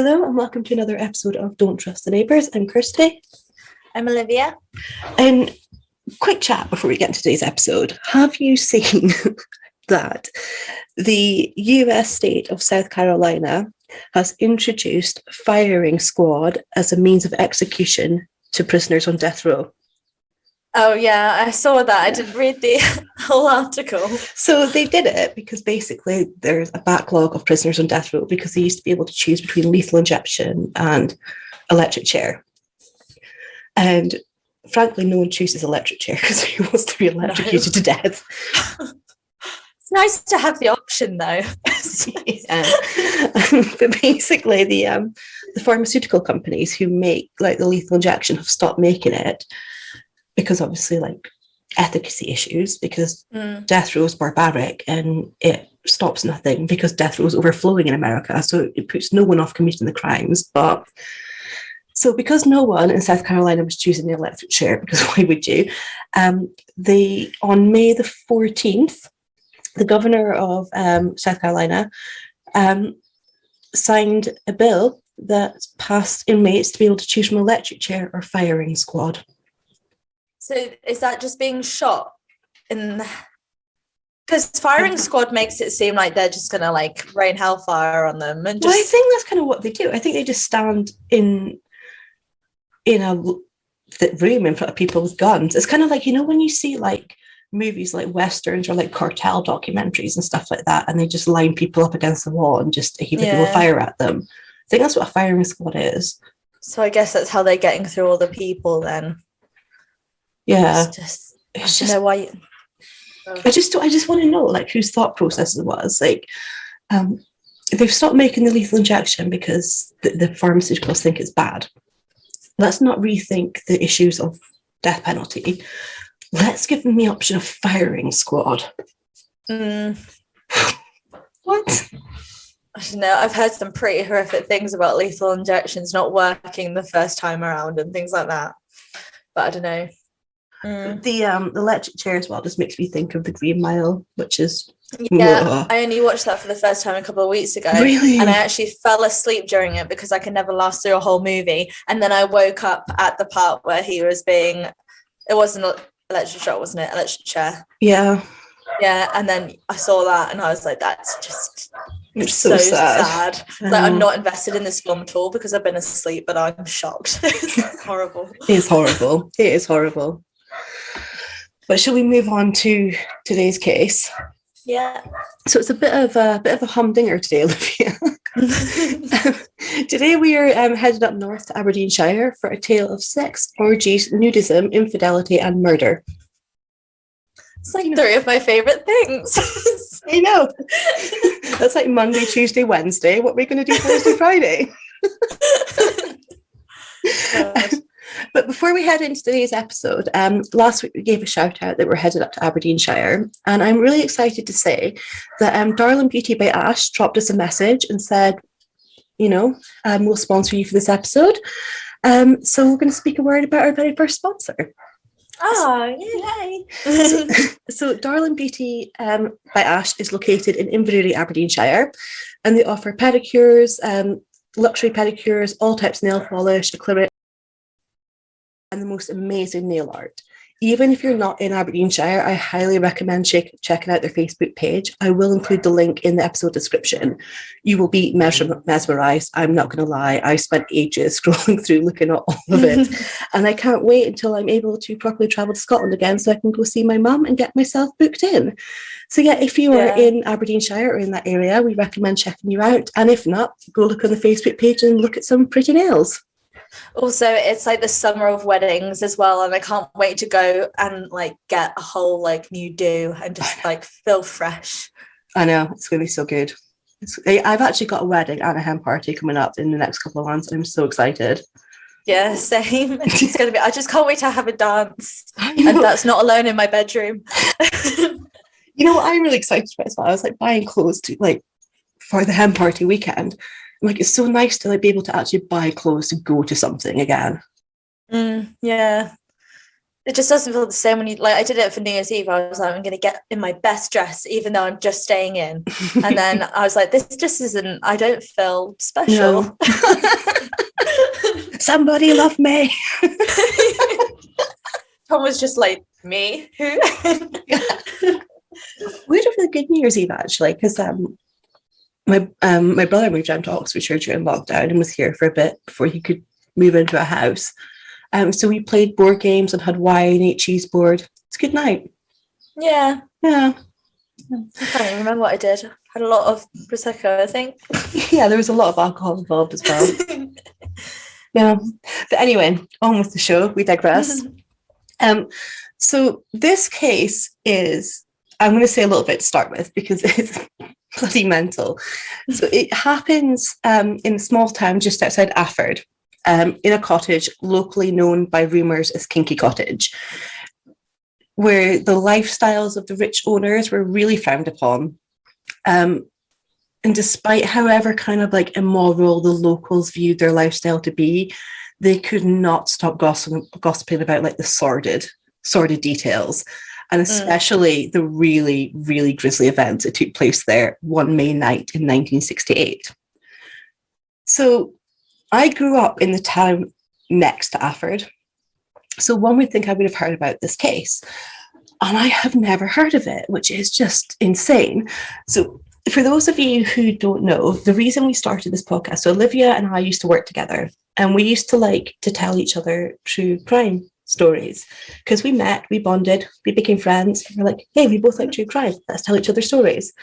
Hello and welcome to another episode of Don't Trust the Neighbours. I'm Kirsty. I'm Olivia. And quick chat before we get into today's episode. Have you seen that the US state of South Carolina has introduced firing squad as a means of execution to prisoners on death row? Oh yeah, I saw that. I didn't read the whole article. So they did it because basically there's a backlog of prisoners on death row because they used to be able to choose between lethal injection and electric chair. And frankly, no one chooses electric chair because who wants to be electrocuted to death? It's nice to have the option though. But basically the pharmaceutical companies who make like the lethal injection have stopped making it because obviously like efficacy issues, because death row is barbaric and it stops nothing because death row is overflowing in America, so it puts no one off committing the crimes. But so because no one in South Carolina was choosing the electric chair, because why would you, they on May the 14th, the governor of South Carolina signed a bill that passed inmates to be able to choose from electric chair or firing squad. So is that just being shot in? Because firing squad makes it seem like they're just going to like rain hellfire on them. And just... Well, I think that's kind of what they do. I think they just stand in a room in front of people with guns. It's kind of like, you know, when you see like movies like westerns or like cartel documentaries and stuff like that, and they just line people up against the wall and just heap people fire at them. I think that's what a firing squad is. So I guess that's how they're getting through all the people then. Yeah, it's just know why. I just want to know like whose thought process it was. Like, they've stopped making the lethal injection because the pharmaceuticals think it's bad. Let's not rethink the issues of death penalty. Let's give them the option of firing squad. What? I don't know. I've heard some pretty horrific things about lethal injections not working the first time around and things like that. But I don't know. The electric chair as well just makes me think of the Green Mile, which is I only watched that for the first time a couple of weeks ago. Really? And I actually fell asleep during it because I could never last through a whole movie. And then I woke up at the part where he was being, it wasn't an electric shock, wasn't it? Electric chair. Yeah. Yeah, and then I saw that and I was like, that's just it's so sad. Like, I'm not invested in this film at all because I've been asleep, but I'm shocked. It's horrible. It is horrible. It is horrible. But shall we move on to today's case? Yeah. So it's a bit of a humdinger today, Olivia. Today we are headed up north to Aberdeenshire for a tale of sex, orgies, nudism, infidelity, and murder. It's like three of my favourite things. I know. That's like Monday, Tuesday, Wednesday. What are we going to do Thursday, Friday? But before we head into today's episode, last week we gave a shout out that we're headed up to Aberdeenshire, and I'm really excited to say that Darling Beauty by Ash dropped us a message and said, you know, we'll sponsor you for this episode. So we're going to speak a word about our very first sponsor. Oh, yay! So Darling Beauty by Ash is located in Inverurie, Aberdeenshire, and they offer pedicures, luxury pedicures, all types of nail polish, acrylic, and the most amazing nail art. Even if you're not in Aberdeenshire, I highly recommend checking out their Facebook page. I will include the link in the episode description. You will be mesmerised. I'm not going to lie. I spent ages scrolling through looking at all of it. And I can't wait until I'm able to properly travel to Scotland again so I can go see my mum and get myself booked in. So yeah, if you are in Aberdeenshire or in that area, we recommend checking you out. And if not, go look on the Facebook page and look at some pretty nails. Also, it's like the summer of weddings as well, and I can't wait to go and like get a whole like new do and just like feel fresh. I know, it's going to be so good. I've actually got a wedding and a hen party coming up in the next couple of months. I'm so excited. Yeah, same. It's going to be. I just can't wait to have a dance, and that's not alone in my bedroom. You know what I'm really excited about as well? I was like buying clothes to like for the hen party weekend. Like it's so nice to like be able to actually buy clothes to go to something again. Yeah. It just doesn't feel the same when you like. I did it for New Year's Eve. I was like, I'm going to get in my best dress, even though I'm just staying in. And then I was like, this just isn't. I don't feel special. No. Somebody love me. Tom was just like, me? Who? We had a really good New Year's Eve actually, because my brother moved down to Oxfordshire during lockdown and was here for a bit before he could move into a house. So we played board games and had wine, ate cheese board. It's a good night. Yeah. Yeah. I can't even remember what I did. Had a lot of Prosecco, I think. Yeah, there was a lot of alcohol involved as well. Yeah. But anyway, on with the show. We digress. So this case is, I'm going to say a little bit to start with because it's bloody mental. So it happens in a small town just outside Afford, in a cottage locally known by rumours as Kinky Cottage, where the lifestyles of the rich owners were really frowned upon. And despite however kind of like immoral the locals viewed their lifestyle to be, they could not stop gossiping about like the sordid details, and especially the really, really grisly events that took place there one May night in 1968. So I grew up in the town next to Afford. So one would think I would have heard about this case, and I have never heard of it, which is just insane. So for those of you who don't know, the reason we started this podcast, so Olivia and I used to work together, and we used to like to tell each other true crime stories because we met, we bonded, we became friends. We're like, hey, we both like true crime. Let's tell each other stories.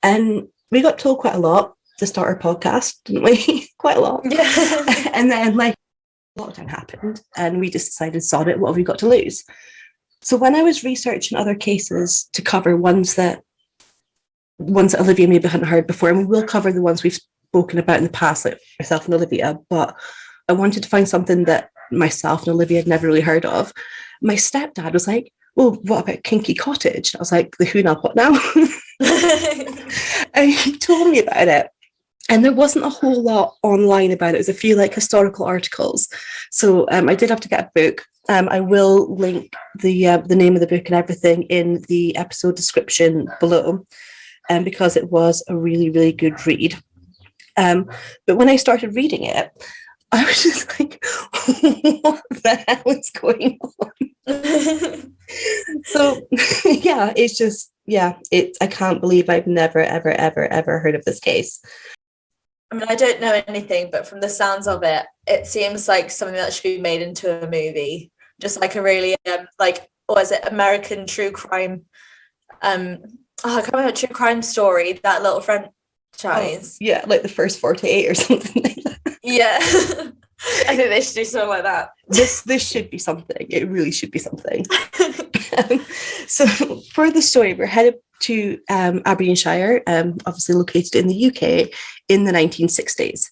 And we got told quite a lot to start our podcast, didn't we? Quite a lot. Yeah. And then like lockdown happened and we just decided, sod it, what have we got to lose? So when I was researching other cases to cover ones that Olivia maybe hadn't heard before, and we will cover the ones we've spoken about in the past, like myself and Olivia, but I wanted to find something that myself and Olivia had never really heard of. My stepdad was like, well, what about Kinky Cottage? I was like, the who now, what now? And he told me about it. And there wasn't a whole lot online about it. It was a few like historical articles. So I did have to get a book. I will link the name of the book and everything in the episode description below, because it was a really, really good read. But when I started reading it, I was just like, what the hell is going on? So yeah, it's just, I can't believe I've never, ever, ever, ever heard of this case. I mean, I don't know anything, but from the sounds of it, it seems like something that should be made into a movie. Just like a really, or is it American true crime? I can't remember, true crime story, that little franchise. Oh, yeah, like the first 48 or something like that. Yeah. I think they should do something like that. This should be something. It really should be something. So for the story, we're headed to Aberdeenshire, obviously located in the UK in the 1960s.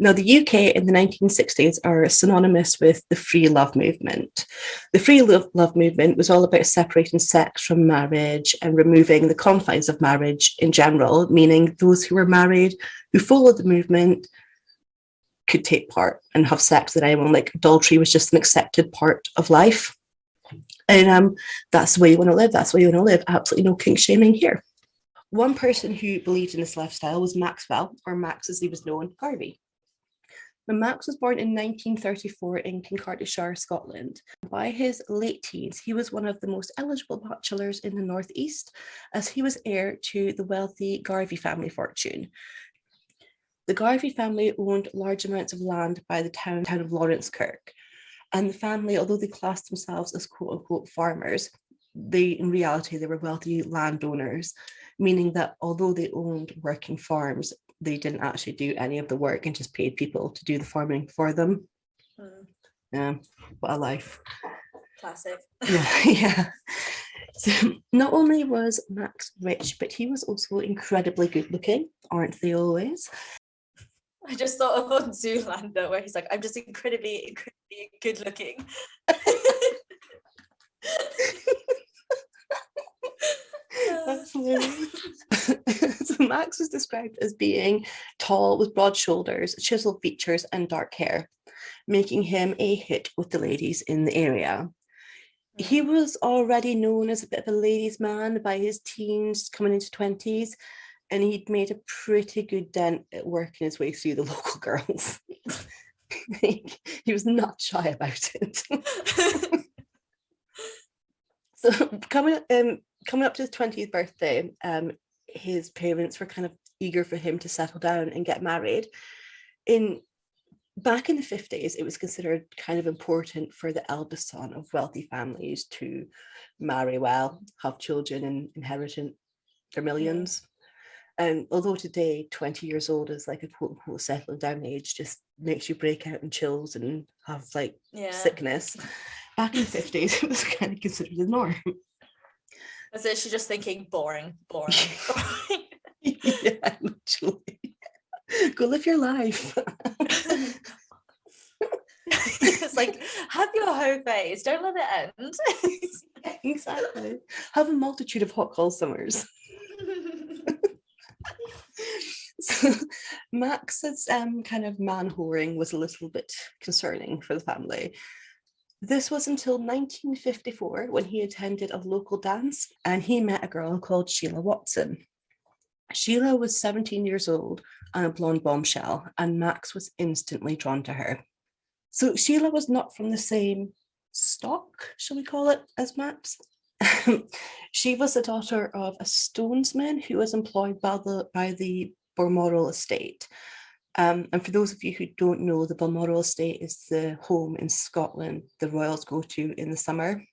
Now, the UK in the 1960s are synonymous with the free love movement. The free love movement was all about separating sex from marriage and removing the confines of marriage in general, meaning those who were married, who followed the movement, could take part and have sex with anyone. Like adultery was just an accepted part of life. And that's the way you want to live. That's the way you want to live. Absolutely no kink shaming here. One person who believed in this lifestyle was Maxwell, or Max as he was known, Garvie. Now, Max was born in 1934 in Kinky Cottage, Scotland. By his late teens, he was one of the most eligible bachelors in the northeast, as he was heir to the wealthy Garvie family fortune. The Garvie family owned large amounts of land by the town of Lawrence Kirk. And the family, although they classed themselves as quote unquote farmers, in reality, they were wealthy landowners, meaning that although they owned working farms, they didn't actually do any of the work and just paid people to do the farming for them. Yeah, what a life. Classic. Yeah. So not only was Max rich, but he was also incredibly good looking, aren't they always? I just thought of on Zoolander where he's like, I'm just incredibly good looking. That's hilarious. So Max was described as being tall with broad shoulders, chiseled features, and dark hair, making him a hit with the ladies in the area. He was already known as a bit of a ladies' man by his teens, coming into 20s, and he'd made a pretty good dent at working his way through the local girls. He was not shy about it. So coming up to his 20th birthday, his parents were kind of eager for him to settle down and get married. Back in the 50s, it was considered kind of important for the eldest son of wealthy families to marry well, have children, and inherit their millions. And although today 20 years old is like a quote unquote settling down age, just makes you break out in chills and have like sickness, back in the 50s it was kind of considered the norm. Was it she just thinking boring? Yeah, literally. Go live your life. It's like, have your whole phase, don't let it end. Exactly. Have a multitude of hot girl summers. So Max's kind of man whoring was a little bit concerning for the family. This was until 1954 when he attended a local dance and he met a girl called Sheila Watson. Sheila was 17 years old and a blonde bombshell, and Max was instantly drawn to her. So Sheila was not from the same stock, shall we call it, as Max. She was the daughter of a stonesman who was employed by the Balmoral estate. And for those of you who don't know, the Balmoral estate is the home in Scotland the royals go to in the summer.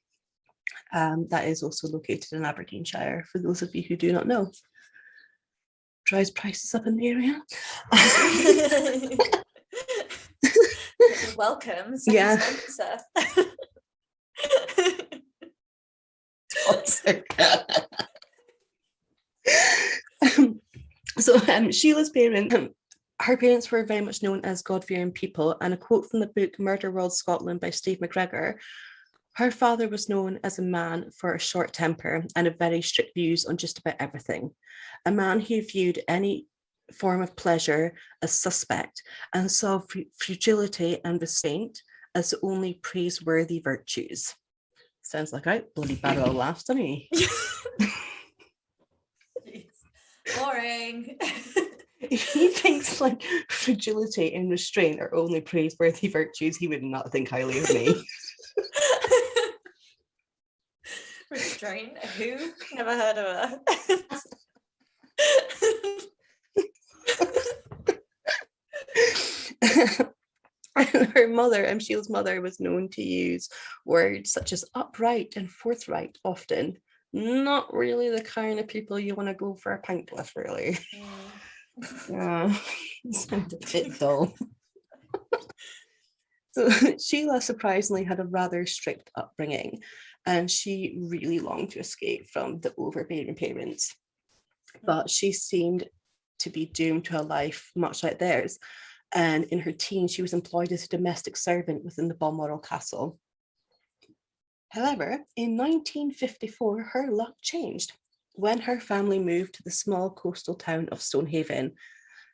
That is also located in Aberdeenshire, for those of you who do not know. Drives prices up in the area. Welcome, sponsor. So Sheila's parents, her parents were very much known as God-fearing people, and a quote from the book Murder World Scotland by Steve McGregor: her father was known as a man for a short temper and a very strict views on just about everything. A man who viewed any form of pleasure as suspect and saw fragility and restraint as the only praiseworthy virtues. Sounds like a bloody barrel of laughs, doesn't he? Boring. If he thinks like fragility and restraint are only praiseworthy virtues, he would not think highly of me. Restraint? Who? Never heard of her. And her mother, Sheila's mother, was known to use words such as upright and forthright often. Not really the kind of people you want to go for a pint with, really. Yeah, sounds a bit dull. So Sheila surprisingly had a rather strict upbringing, and she really longed to escape from the overbearing parents. But she seemed to be doomed to a life much like theirs. And in her teens, she was employed as a domestic servant within the Balmoral Castle. However, in 1954, her luck changed when her family moved to the small coastal town of Stonehaven,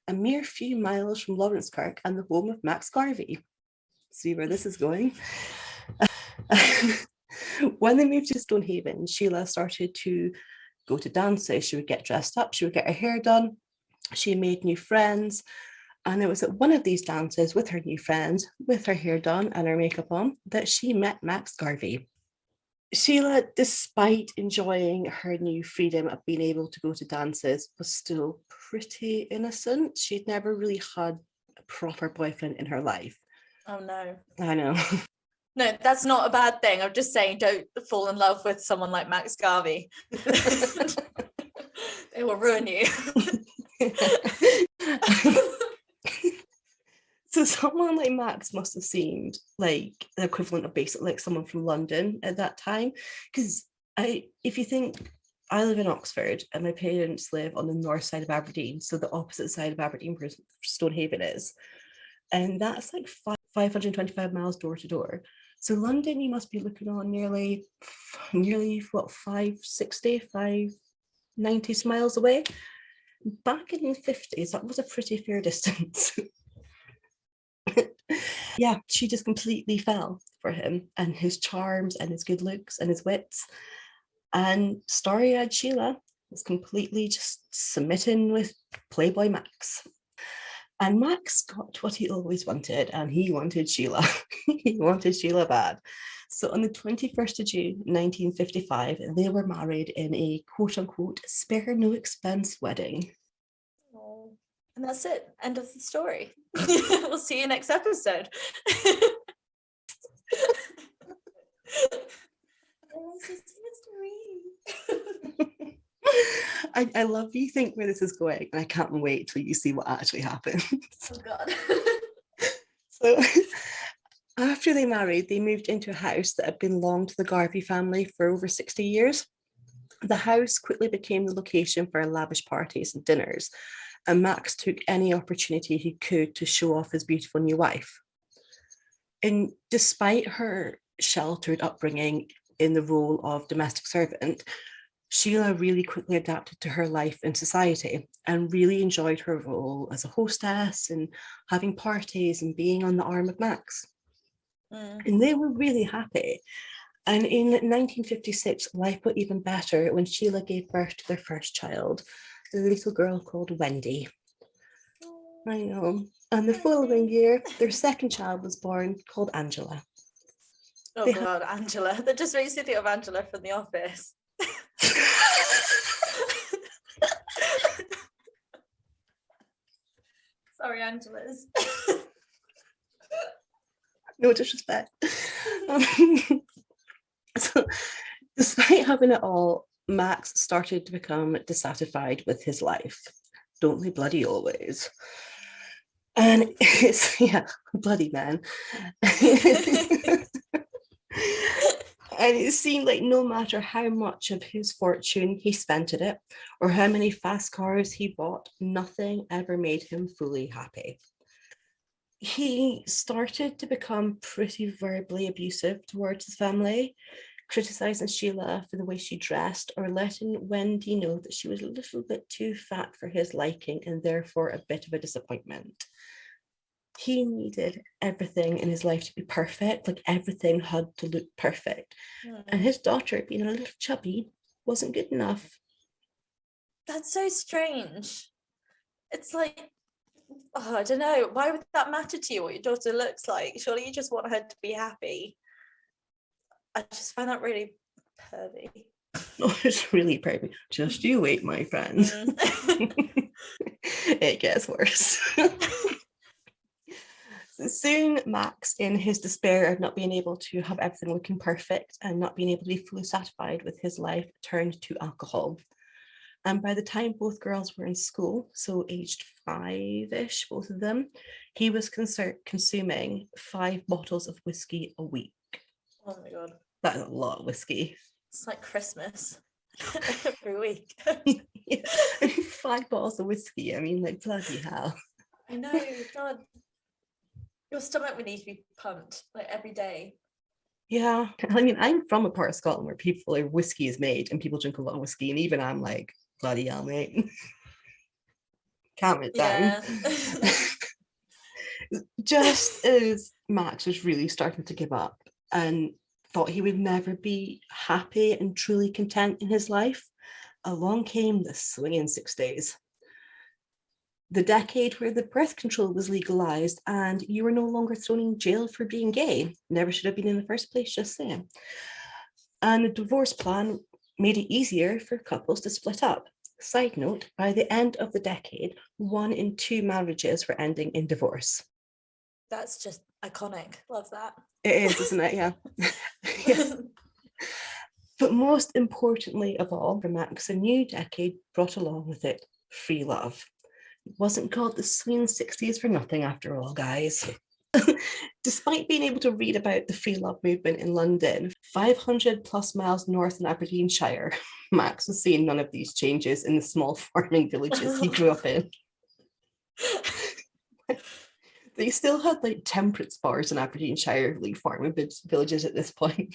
a mere few miles from Lawrencekirk and the home of Max Garvie. See where this is going? When they moved to Stonehaven, Sheila started to go to dances. She would get dressed up, she would get her hair done, she made new friends. And it was at one of these dances with her new friends, with her hair done and her makeup on, that she met Max Garvie. Sheila, despite enjoying her new freedom of being able to go to dances, was still pretty innocent. She'd never really had a proper boyfriend in her life. Oh no. I know. No, that's not a bad thing. I'm just saying, don't fall in love with someone like Max Garvie. They will ruin you. So someone like Max must have seemed like the equivalent of basically like someone from London at that time. Because if you think, I live in Oxford and my parents live on the north side of Aberdeen, so the opposite side of Aberdeen where Stonehaven is. And that's like 525 miles door to door. So London, you must be looking on nearly what, 590 miles away. Back in the 50s, that was a pretty fair distance. Yeah, she just completely fell for him and his charms and his good looks and his wits. And starry-eyed Sheila was completely just smitten with Playboy Max. And Max got what he always wanted, and he wanted Sheila. He wanted Sheila bad. So on the 21st of June, 1955, they were married in a quote-unquote spare no expense wedding. Oh. And that's it. End of the story. We'll see you next episode. I love you think where this is going, and I can't wait till you see what actually happens. Oh God. So after they married, they moved into a house that had belonged to the Garvie family for over 60 years. The house quickly became the location for lavish parties and dinners, and Max took any opportunity he could to show off his beautiful new wife. And despite her sheltered upbringing in the role of domestic servant, Sheila really quickly adapted to her life in society and really enjoyed her role as a hostess and having parties and being on the arm of Max. And they were really happy. And in 1956, life got even better when Sheila gave birth to their first child, a little girl called Wendy. I know. And the following year, their second child was born, called Angela. Oh God, Angela. That just makes me think of Angela from The Office. Sorry, Angela's. No disrespect. So, despite having it all, Max started to become dissatisfied with his life. Don't we bloody always? And it's, yeah, bloody man. And it seemed like no matter how much of his fortune he spent at it, or how many fast cars he bought, nothing ever made him fully happy. He started to become pretty verbally abusive towards his family, criticizing Sheila for the way she dressed, or letting Wendy know that she was a little bit too fat for his liking and therefore a bit of a disappointment. He needed everything in his life to be perfect, like everything had to look perfect. And his daughter, being a little chubby, wasn't good enough. That's so strange. It's like, oh, I don't know. Why would that matter to you, what your daughter looks like? Surely you just want her to be happy. I just find that really pervy. No, it's really pervy. Just you wait, my friend. It gets worse. Soon, Max, in his despair of not being able to have everything looking perfect and not being able to be fully satisfied with his life, turned to alcohol. And by the time both girls were in school, so aged 5-ish, both of them, he was consuming 5 bottles of whiskey a week. Oh my God. That is a lot of whiskey. It's like Christmas every week. Yeah. 5 bottles of whiskey. I mean, like, bloody hell. I know, God. Your stomach would need to be pumped like every day. Yeah. I mean, I'm from a part of Scotland where people, like, whiskey is made and people drink a lot of whiskey, and even I'm like, bloody hell, mate. Calm it down. Just as Max was really starting to give up and thought he would never be happy and truly content in his life, along came the swinging 60s. The decade where the birth control was legalized and you were no longer thrown in jail for being gay. Never should have been in the first place, just saying. And the divorce plan made it easier for couples to split up. Side note, by the end of the decade, 1 in 2 marriages were ending in divorce. That's just iconic. Love that. It is, isn't it? Yeah. Yeah. But most importantly of all, for Max, a new decade brought along with it free love. It wasn't called the swinging 60s for nothing, after all, guys. Despite being able to read about the free love movement in London, 500 plus miles north in Aberdeenshire, Max was seeing none of these changes in the small farming villages he grew up in. They still had like temperance bars in Aberdeenshire, like farming villages at this point.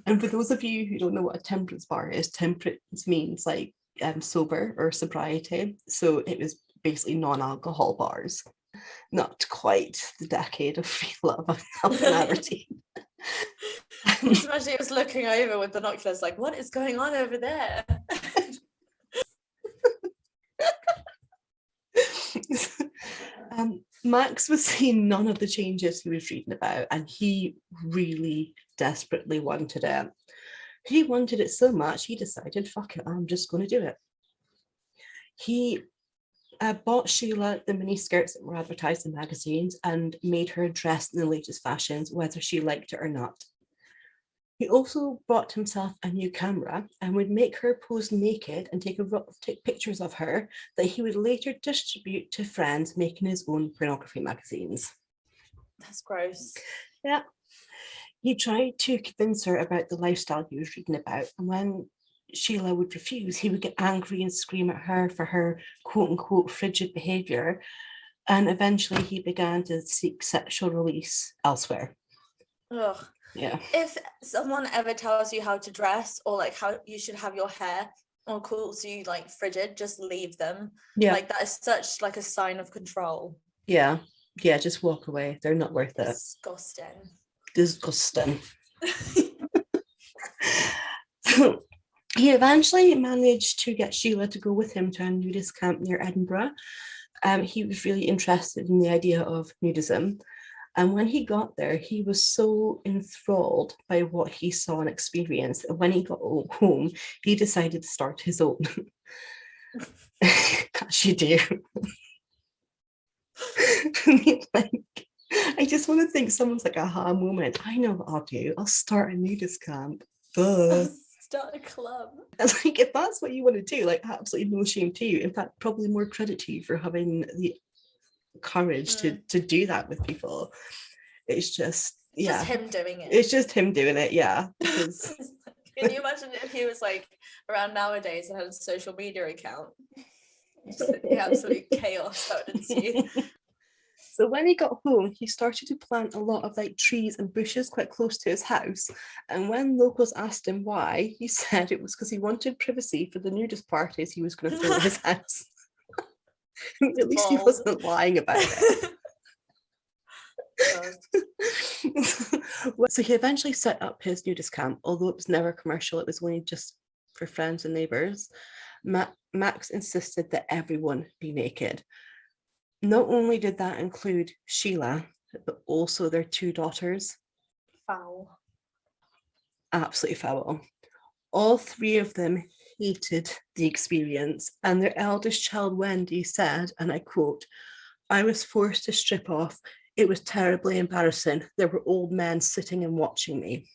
And for those of you who don't know what a temperance bar is, temperance means like sober or sobriety. So it was basically non-alcohol bars. not quite the decade of free love up in Aberdeen. Just imagine he was looking over with binoculars like, what is going on over there? Max was seeing none of the changes he was reading about, and he really desperately wanted it. He wanted it so much, he decided, fuck it, I'm just going to do it. He bought Sheila the mini skirts that were advertised in magazines and made her dress in the latest fashions, whether she liked it or not. He also bought himself a new camera and would make her pose naked and take pictures of her that he would later distribute to friends, making his own pornography magazines. That's gross. Yeah. He tried to convince her about the lifestyle he was reading about, and when Sheila would refuse, he would get angry and scream at her for her quote-unquote frigid behaviour, and eventually he began to seek sexual release elsewhere. Ugh. Yeah. If someone ever tells you how to dress or like how you should have your hair or calls you like frigid, just leave them. Yeah. Like that is such like a sign of control. Yeah. Yeah, just walk away. They're not worth it. Disgusting. So he eventually managed to get Sheila to go with him to a nudist camp near Edinburgh. He was really interested in the idea of nudism. And when he got there, he was so enthralled by what he saw and experienced that when he got home, he decided to start his own. As you do. I just want to think someone's like, aha moment. I know what I'll do. I'll start a nudist camp. Start a club. And like, if that's what you want to do, like, absolutely no shame to you. In fact, probably more credit to you for having the courage to do that with people. It's just, yeah. Just him doing it. It's just him doing it, yeah. Because... Can you imagine if he was like around nowadays and had a social media account? Just the absolute chaos that would ensue. So when he got home, he started to plant a lot of like trees and bushes quite close to his house. And when locals asked him why, he said it was because he wanted privacy for the nudist parties he was going to throw at his house. At least he wasn't lying about it. So he eventually set up his nudist camp, although it was never commercial. It was only just for friends and neighbours. Max insisted that everyone be naked. Not only did that include Sheila, but also their 2 daughters. Foul. Absolutely foul. All 3 of them hated the experience, and their eldest child, Wendy, said, and I quote, "I was forced to strip off. It was terribly embarrassing. There were old men sitting and watching me."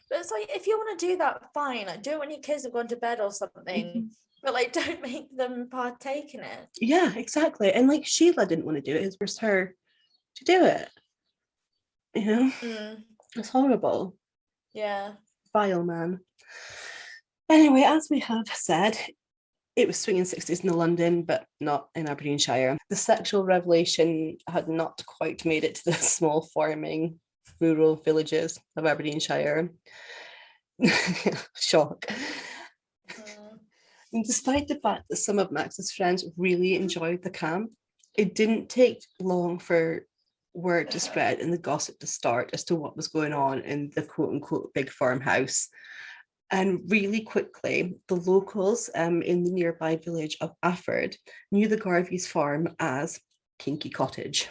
But it's like, if you want to do that, fine. Like, do it when your kids have gone to bed or something. Mm-hmm. But like, don't make them partake in it. Yeah, exactly. And like, Sheila didn't want to do it. It was her to do it. You know? It's horrible. Yeah. Vile man. Anyway, as we have said, it was swinging 60s in London, but not in Aberdeenshire. The sexual revelation had not quite made it to the small farming rural villages of Aberdeenshire. Shock. And despite the fact that some of Max's friends really enjoyed the camp, it didn't take long for word to spread and the gossip to start as to what was going on in the quote-unquote big farmhouse. And really quickly, the locals in the nearby village of Afford knew the Garvie's farm as Kinky Cottage.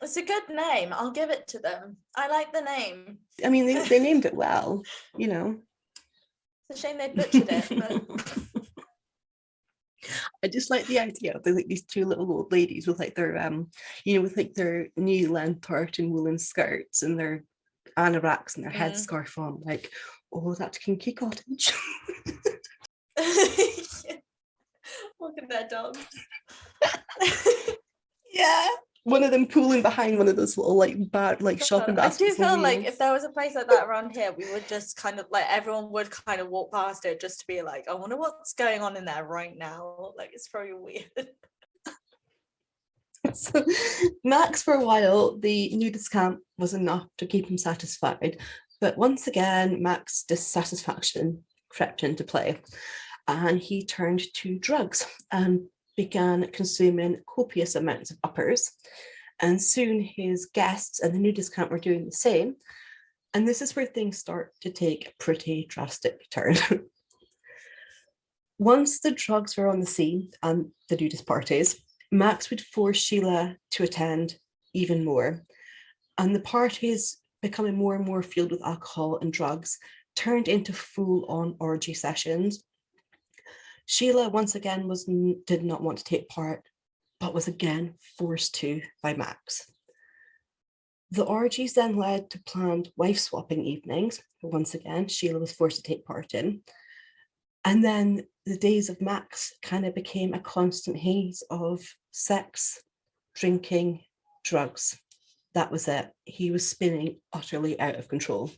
It's a good name. I'll give it to them. I like the name. I mean, they named it well, you know. It's a shame they butchered it, but... I just like the idea of like these 2 little old ladies with like their with like their new length tartan woolen skirts and their anoraks and their headscarf on, like, oh, that's Kinky Cottage. Look at their dogs. Yeah. One of them pulling behind one of those little like shopping baskets. I do feel like if there was a place like that around here, we would just kind of like, everyone would kind of walk past it just to be like, I wonder what's going on in there right now. Like, it's probably weird. So, Max, for a while, the nudist camp was enough to keep him satisfied. But once again, Max's dissatisfaction crept into play and he turned to drugs. And began consuming copious amounts of uppers, and soon his guests and the nudist camp were doing the same. And this is where things start to take a pretty drastic turn. Once the drugs were on the scene and the nudist parties, Max would force Sheila to attend even more. And the parties, becoming more and more filled with alcohol and drugs, turned into full-on orgy sessions. Sheila, once again, did not want to take part, but was again forced to by Max. The orgies then led to planned wife-swapping evenings. Once again, Sheila was forced to take part in. And then the days of Max kind of became a constant haze of sex, drinking, drugs. That was it. He was spinning utterly out of control.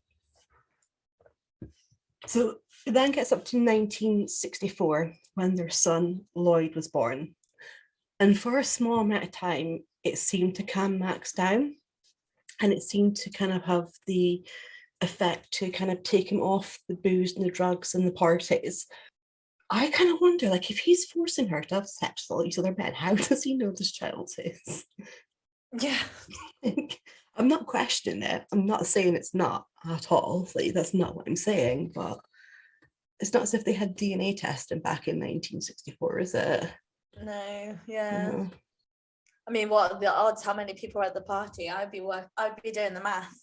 So it then gets up to 1964 when their son, Lloyd, was born. And for a small amount of time, it seemed to calm Max down. And it seemed to kind of have the effect to kind of take him off the booze and the drugs and the parties. I kind of wonder, like, if he's forcing her to have sex with each other bed, how does he know this child is? Yeah. I'm not questioning it. I'm not saying it's not at all. Like, that's not what I'm saying, but it's not as if they had DNA testing back in 1964, is it? No, yeah. No. I mean, what are the odds? How many people were at the party? I'd be doing the math.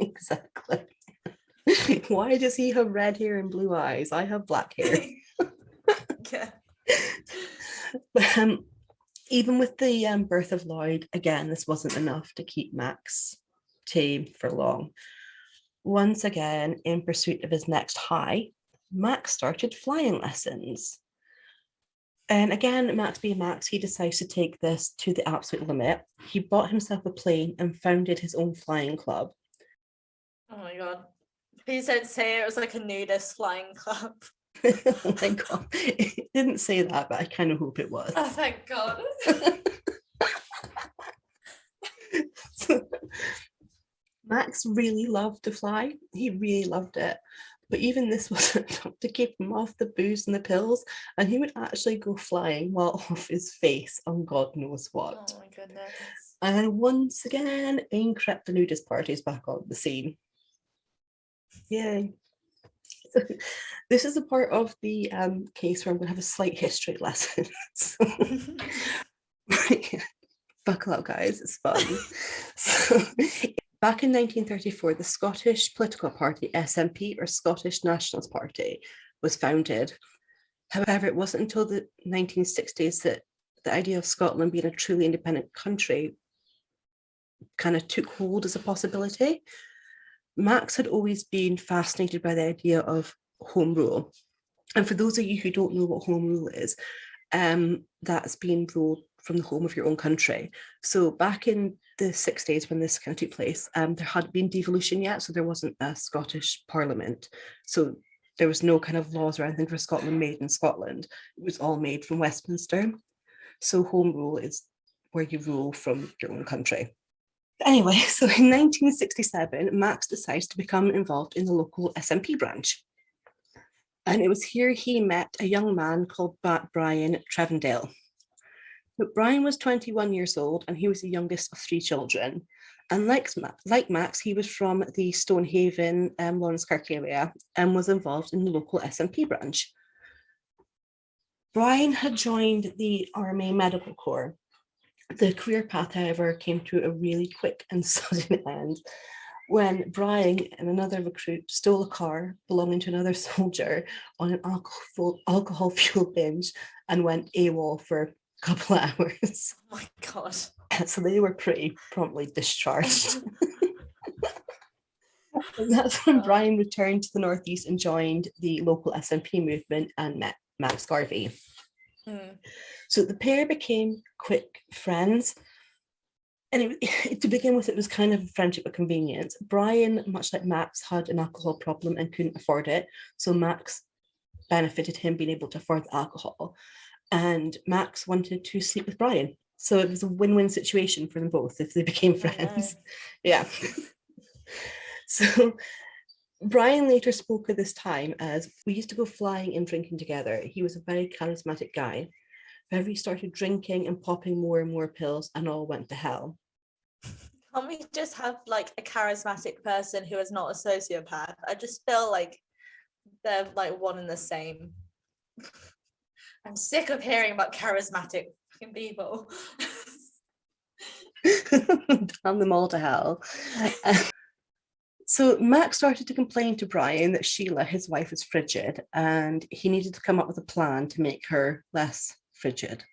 Exactly. Why does he have red hair and blue eyes? I have black hair. Yeah. But, even with the birth of Lloyd, again, this wasn't enough to keep Max tame for long. Once again, in pursuit of his next high, Max started flying lessons. And again, Max being Max, he decides to take this to the absolute limit. He bought himself a plane and founded his own flying club. Oh my God. Please don't say it was like a nudist flying club. Oh my God. It didn't say that, but I kind of hope it was. Oh, thank God. So, Max really loved to fly. He really loved it. But even this wasn't enough to keep him off the booze and the pills. And he would actually go flying while off his face on God knows what. Oh my goodness. And once again, in crept the nudist parties back on the scene. Yay. So, this is a part of the case where I'm going to have a slight history lesson. So, buckle up, guys, it's fun. So, back in 1934, the Scottish political party SNP, or Scottish Nationalist Party, was founded. However, it wasn't until the 1960s that the idea of Scotland being a truly independent country kind of took hold as a possibility. Max had always been fascinated by the idea of home rule. And for those of you who don't know what home rule is, that's being ruled from the home of your own country. So back in the 60s, when this kind of took place, there hadn't been devolution yet, so there wasn't a Scottish parliament. So there was no kind of laws or anything for Scotland made in Scotland. It was all made from Westminster. So home rule is where you rule from your own country. Anyway, so in 1967, Max decides to become involved in the local SNP branch. And it was here he met a young man called Brian Trevendale. But Brian was 21 years old and he was the youngest of 3 children. And like Max, he was from the Stonehaven, Lawrence Kirk area and was involved in the local SNP branch. Brian had joined the Army Medical Corps. The career path, however, came to a really quick and sudden end when Brian and another recruit stole a car belonging to another soldier on an alcohol-fueled binge and went AWOL for a couple of hours. Oh my God. So they were pretty promptly discharged. And that's when Brian returned to the Northeast and joined the local SNP movement and met Maxwell Garvie. So the pair became quick friends. And to begin with, it was kind of a friendship of convenience. Brian, much like Max, had an alcohol problem and couldn't afford it. So Max benefited him being able to afford the alcohol. And Max wanted to sleep with Brian. So it was a win-win situation for them both if they became friends. Yeah. So Brian later spoke of this time as, we used to go flying and drinking together. He was a very charismatic guy. However, he started drinking and popping more and more pills, and all went to hell. Can't we just have like a charismatic person who is not a sociopath? I just feel like they're like one and the same. I'm sick of hearing about charismatic fucking people. Damn them all to hell. So Max started to complain to Brian that Sheila, his wife, was frigid, and he needed to come up with a plan to make her less frigid.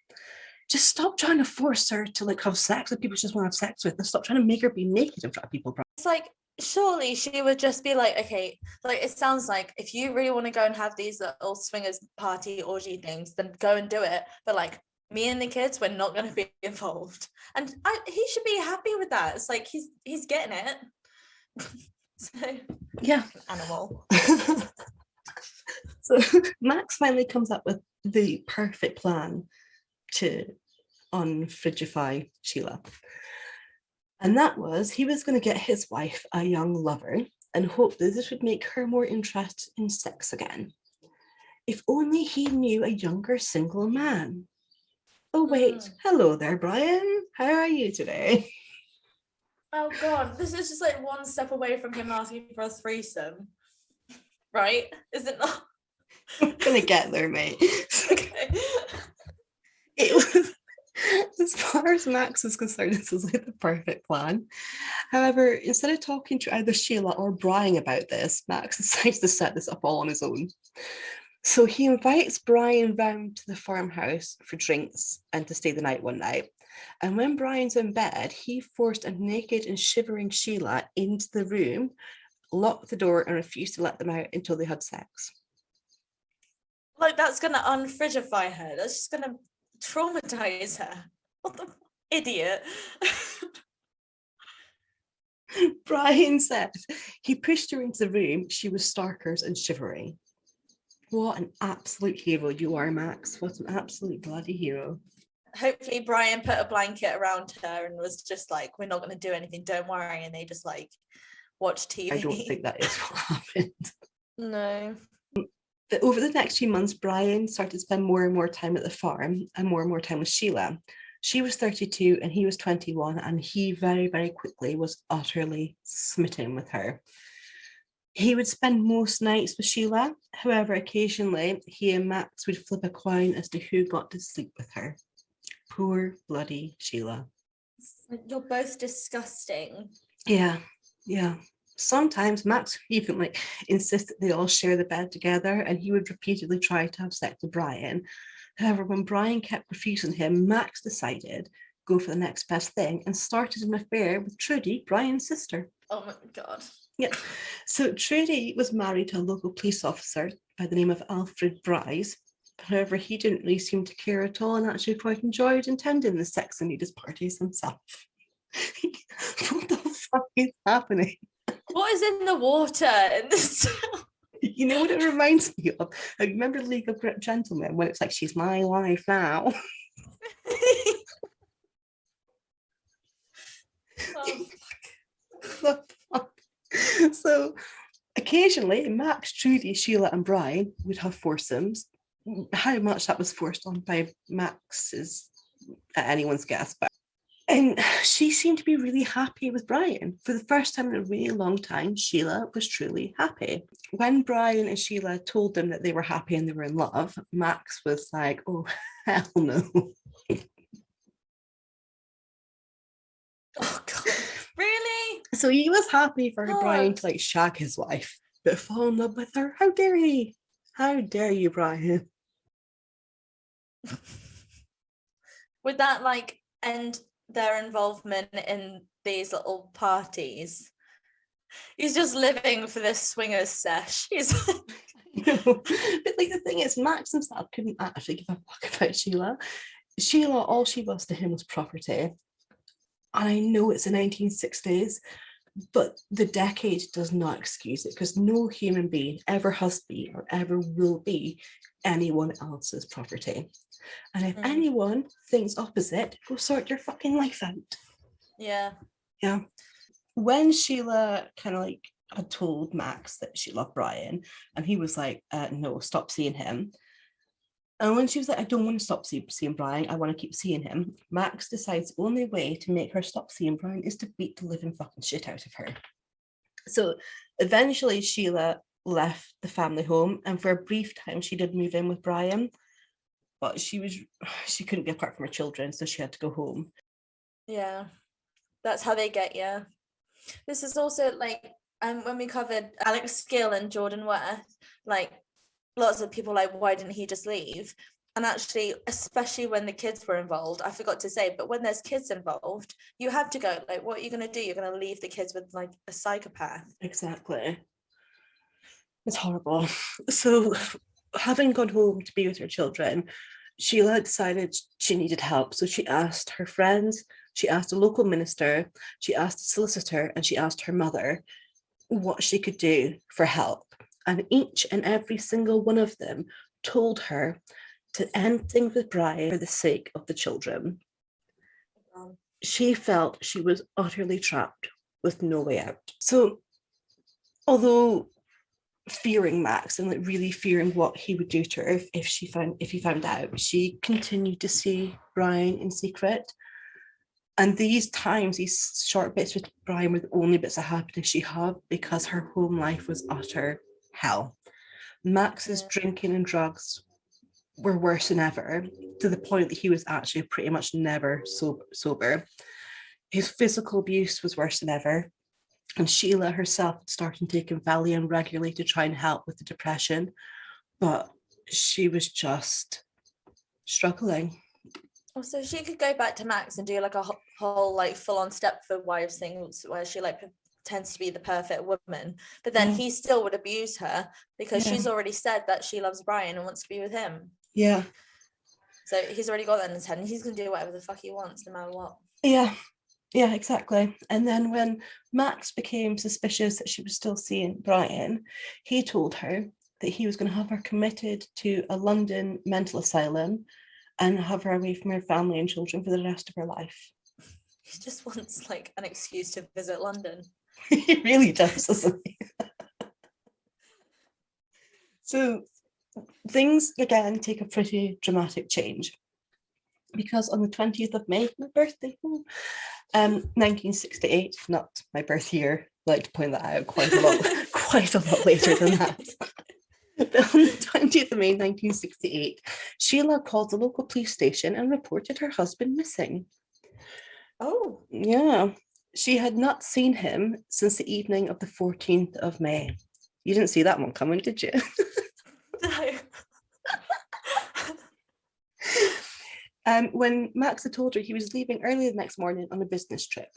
Just stop trying to force her to like have sex with people she just want to have sex with, and stop trying to make her be naked in front of people. It's like, surely she would just be like, okay, like it sounds like if you really want to go and have these little swingers party orgy things, then go and do it. But like me and the kids, we're not going to be involved. And he should be happy with that. It's like he's getting it. So yeah, animal. So Max finally comes up with the perfect plan to unfrigify Sheila. And that was, he was going to get his wife a young lover and hope that this would make her more interested in sex again. If only he knew a younger single man. Oh, wait. Hello there, Brian. How are you today? Oh, God. This is just like one step away from him asking for a threesome. Right? Is it not? I'm going to get there, mate. Okay. It was, as far as Max was concerned, this was like the perfect plan. However, instead of talking to either Sheila or Brian about this, Max decides to set this up all on his own. So he invites Brian round to the farmhouse for drinks and to stay the night one night. And when Brian's in bed, he forced a naked and shivering Sheila into the room, locked the door, and refused to let them out until they had sex. Like, that's going to unfrigify her. That's just going to traumatize her. What the idiot. Brian said he pushed her into the room. She was starkers and shivering. What an absolute hero you are, Max. What an absolute bloody hero. Hopefully Brian put a blanket around her and was just like, we're not going to do anything, don't worry. And they just like watch TV. I don't think that is what happened. No. But over the next few months, Brian started to spend more and more time at the farm and more time with Sheila. She was 32 and he was 21, and he very, very quickly was utterly smitten with her. He would spend most nights with Sheila. However, occasionally he and Max would flip a coin as to who got to sleep with her. Poor bloody Sheila. You're both disgusting. Yeah. Sometimes Max even like insisted they all share the bed together, and he would repeatedly try to have sex with Brian. However, when Brian kept refusing him, Max decided to go for the next best thing and started an affair with Trudy, Brian's sister. Oh my God. Yeah. So Trudy was married to a local police officer by the name of Alfred Bryce. However, he didn't really seem to care at all and actually quite enjoyed attending the sex and nudist parties himself. What the fuck is happening? What is in the water in this? You know what it reminds me of? I remember League of Gentlemen when it's like, she's my wife now. Oh, The fuck? So occasionally Max, Trudy, Sheila and Brian would have foursomes. How much that was forced on by Max is at anyone's guess, but and she seemed to be really happy with Brian. For the first time in a really long time, Sheila was truly happy. When Brian and Sheila told them that they were happy and they were in love, Max was like, oh, hell no. Oh God, really? So he was happy for God. Brian to like shag his wife, but fall in love with her? How dare he? How dare you, Brian? Would that like end their involvement in these little parties? He's just living for this swingers sesh. He's But like the thing is, Max himself couldn't actually give a fuck about Sheila. Sheila, all she was to him was property. And I know it's the 1960s, but the decade does not excuse it, because no human being ever has been or ever will be anyone else's property. And if anyone thinks opposite, go sort your fucking life out. Yeah. When Sheila kind of like had told Max that she loved Brian, and he was like, no, stop seeing him, And when she was like, I don't want to stop seeing Brian, I want to keep seeing him, Max decides the only way to make her stop seeing Brian is to beat the living fucking shit out of her. So eventually Sheila left the family home, and for a brief time she did move in with Brian, but she couldn't be apart from her children, so she had to go home. Yeah, that's how they get you. This is also like when we covered Alex Gill and Jordan Worth, like lots of people like, why didn't he just leave? And actually, especially when the kids were involved, I forgot to say, but when there's kids involved, you have to go, like, what are you going to do? You're going to leave the kids with like a psychopath. Exactly. It's horrible. So having gone home to be with her children, Sheila decided she needed help. So she asked her friends, she asked a local minister, she asked a solicitor, and she asked her mother what she could do for help. And each and every single one of them told her to end things with Brian for the sake of the children. She felt she was utterly trapped with no way out. So although fearing Max and like really fearing what he would do to her if he found out, she continued to see Brian in secret. And these short bits with Brian were the only bits of happiness she had, because her home life was utter hell. Max's drinking and drugs were worse than ever, to the point that he was actually pretty much never sober. His physical abuse was worse than ever. And Sheila herself started taking Valium regularly to try and help with the depression, but she was just struggling. Also, she could go back to Max and do like a whole like full-on Stepford Wives thing where she like pretends to be the perfect woman, but then he still would abuse her because she's already said that she loves Brian and wants to be with him. Yeah. So he's already got that in his head, and he's going to do whatever the fuck he wants, no matter what. Yeah, exactly. And then when Max became suspicious that she was still seeing Brian, he told her that he was going to have her committed to a London mental asylum and have her away from her family and children for the rest of her life. He just wants like an excuse to visit London. He really does, doesn't he? So things again take a pretty dramatic change, because on the 20th of May, my birthday, 1968, not my birth year, I'd like to point that out, quite a lot later than that. But on the 20th of May 1968, Sheila called the local police station and reported her husband missing. Oh. Yeah. She had not seen him since the evening of the 14th of May. You didn't see that one coming, did you? No. When Max had told her he was leaving early the next morning on a business trip,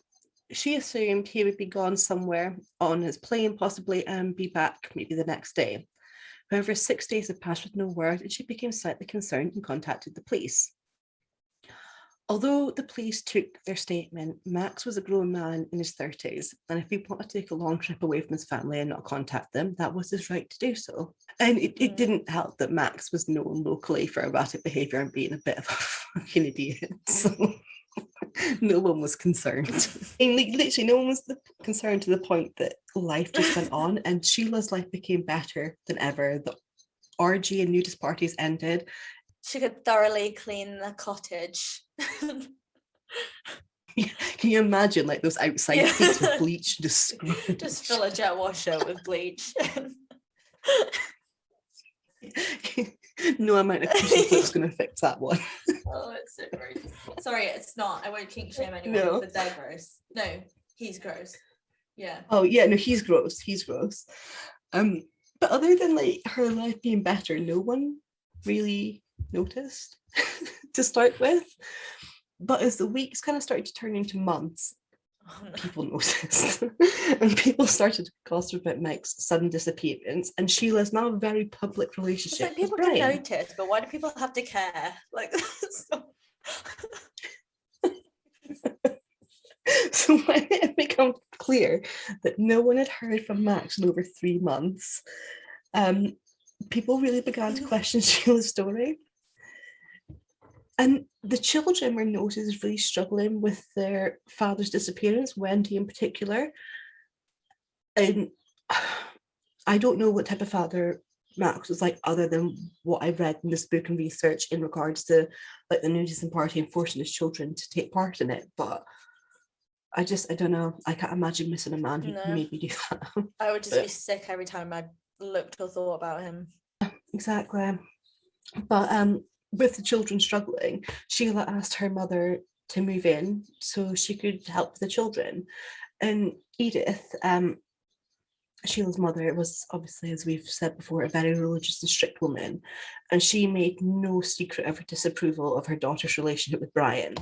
she assumed he would be gone somewhere on his plane possibly and be back maybe the next day. However, 6 days had passed with no word, and she became slightly concerned and contacted the police. Although the police took their statement, Max was a grown man in his 30s, and if he wanted to take a long trip away from his family and not contact them, that was his right to do so. And it didn't help that Max was known locally for erratic behaviour and being a bit of a fucking idiot. So no one was concerned. And literally no one was concerned, to the point that life just went on, and Sheila's life became better than ever. The orgy and nudist parties ended. She could thoroughly clean the cottage. Can you imagine like those outside seats with bleach? Just fill a jet washer with bleach. No amount of cushion is going to fix that one. Oh, it's so gross. Sorry, it's not. I won't kink shame anyone. No. But they're gross. No, he's gross. Yeah. Oh yeah, no, he's gross. But other than like her life being better, no one really noticed to start with. But as the weeks kind of started to turn into months, people noticed. And people started to gossip about Mike's sudden disappearance, and Sheila's now a very public relationship. It's like people can notice, but why do people have to care? Like, so when it became clear that no one had heard from Max in over 3 months, people really began to question Sheila's story. And the children were noticed as really struggling with their father's disappearance, Wendy in particular. And I don't know what type of father Max was like, other than what I read in this book and research in regards to like the nudism party and forcing his children to take part in it. But I don't know. I can't imagine missing a man who No. made me do that. I would just be sick every time I looked or thought about him. Exactly. But with the children struggling, Sheila asked her mother to move in so she could help the children. And Edith, Sheila's mother, was obviously, as we've said before, a very religious and strict woman, and she made no secret of her disapproval of her daughter's relationship with Brian.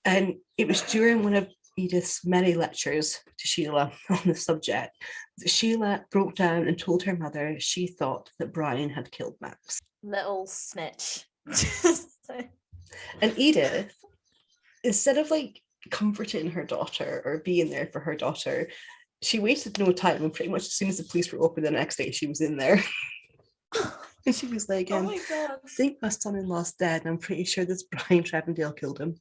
And it was during one of Edith's many lectures to Sheila on the subject that Sheila broke down and told her mother she thought that Brian had killed Max. Little snitch. And Edith, instead of like comforting her daughter or being there for her daughter, she wasted no time, and pretty much as soon as the police were open the next day, she was in there. And she was like, oh my God. I think my son-in-law's dead, and I'm pretty sure this Brian Trevendale killed him.